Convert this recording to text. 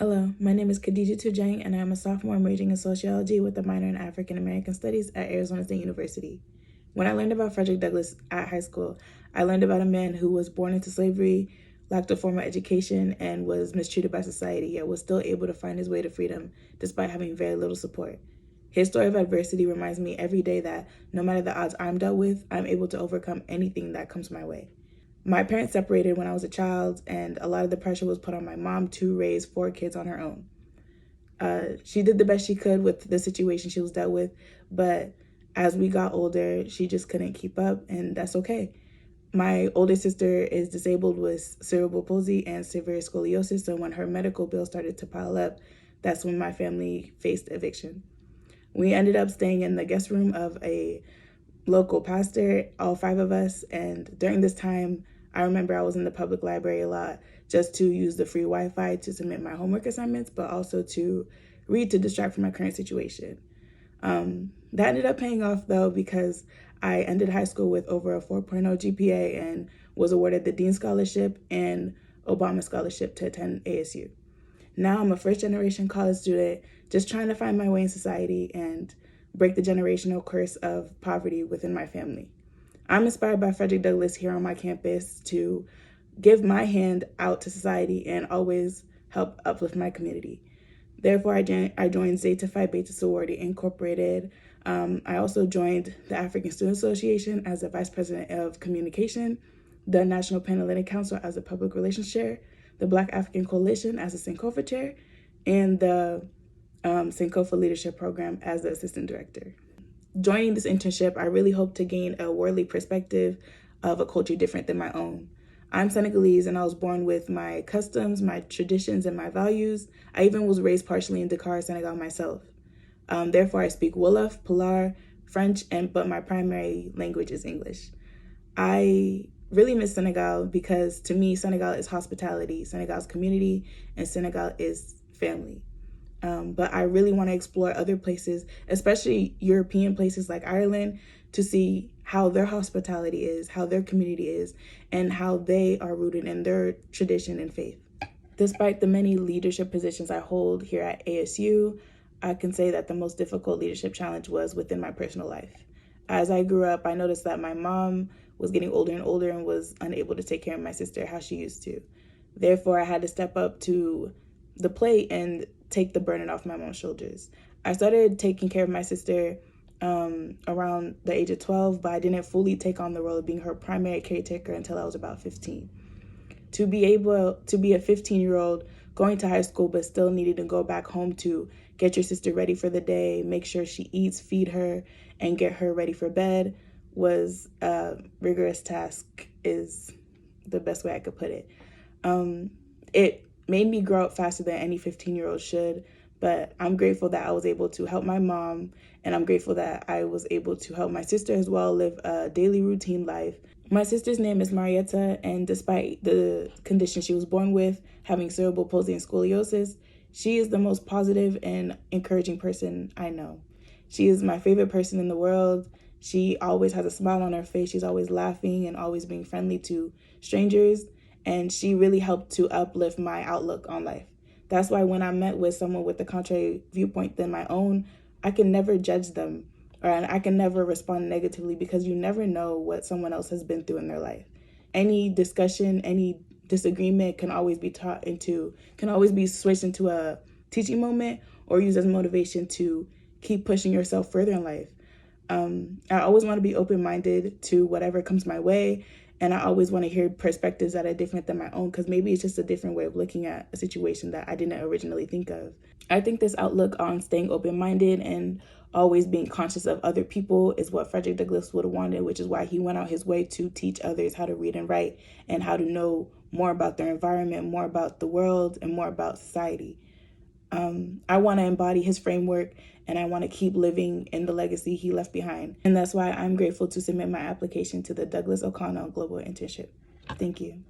Hello, my name is Khadidiatou Dieng, and I am a sophomore majoring in sociology with a minor in African American Studies at Arizona State University. When I learned about Frederick Douglass at high school, I learned about a man who was born into slavery, lacked a formal education, and was mistreated by society, yet was still able to find his way to freedom despite having very little support. His story of adversity reminds me every day that no matter the odds I'm dealt with, I'm able to overcome anything that comes my way. My parents separated when I was a child, and a lot of the pressure was put on my mom to raise 4 kids on her own. She did the best she could with the situation she was dealt with, but as we got older, she just couldn't keep up, and that's okay. My older sister is disabled with cerebral palsy and severe scoliosis, so when her medical bill started to pile up, that's when my family faced eviction. We ended up staying in the guest room of a local pastor, all 5 of us, and during this time, I remember I was in the public library a lot just to use the free Wi-Fi to submit my homework assignments, but also to read to distract from my current situation. That ended up paying off though, because I ended high school with over a 4.0 GPA and was awarded the Dean Scholarship and Obama Scholarship to attend ASU. Now I'm a first-generation college student just trying to find my way in society and break the generational curse of poverty within my family. I'm inspired by Frederick Douglass here on my campus to give my hand out to society and always help uplift my community. Therefore, I joined Zeta Phi Beta Sorority Incorporated. I also joined the African Student Association as the Vice President of Communication, the National Panhellenic Council as a Public Relations Chair, the Black African Coalition as a Sankofa Chair, and the Sankofa Leadership Program as the Assistant Director. Joining this internship, I really hope to gain a worldly perspective of a culture different than my own. I'm Senegalese, and I was born with my customs, my traditions, and my values. I even was raised partially in Dakar, Senegal myself. Therefore, I speak Wolof, Pulaar, French, but my primary language is English. I really miss Senegal because to me, Senegal is hospitality, Senegal's community, and Senegal is family. But I really want to explore other places, especially European places like Ireland, to see how their hospitality is, how their community is, and how they are rooted in their tradition and faith. Despite the many leadership positions I hold here at ASU, I can say that the most difficult leadership challenge was within my personal life. As I grew up, I noticed that my mom was getting older and older and was unable to take care of my sister how she used to. Therefore, I had to step up to the plate and take the burden off my mom's shoulders. I started taking care of my sister around the age of 12, but I didn't fully take on the role of being her primary caretaker until I was about 15. To be able to be a 15-year-old going to high school but still needing to go back home to get your sister ready for the day, make sure she eats, feed her, and get her ready for bed was a rigorous task, is the best way I could put it. It made me grow up faster than any 15-year-old should, but I'm grateful that I was able to help my mom, and I'm grateful that I was able to help my sister as well live a daily routine life. My sister's name is Marietta, and despite the condition she was born with, having cerebral palsy and scoliosis, she is the most positive and encouraging person I know. She is my favorite person in the world. She always has a smile on her face. She's always laughing and always being friendly to strangers. And she really helped to uplift my outlook on life. That's why when I met with someone with a contrary viewpoint than my own, I can never judge them, or I can never respond negatively, because you never know what someone else has been through in their life. Any discussion, any disagreement can always be switched into a teaching moment or used as motivation to keep pushing yourself further in life. I always want to be open-minded to whatever comes my way, and I always want to hear perspectives that are different than my own, because maybe it's just a different way of looking at a situation that I didn't originally think of. I think this outlook on staying open-minded and always being conscious of other people is what Frederick Douglass would have wanted, which is why he went out his way to teach others how to read and write and how to know more about their environment, more about the world, and more about society. I want to embody his framework, and I want to keep living in the legacy he left behind. And that's why I'm grateful to submit my application to the Douglas O'Connell Global Internship. Thank you.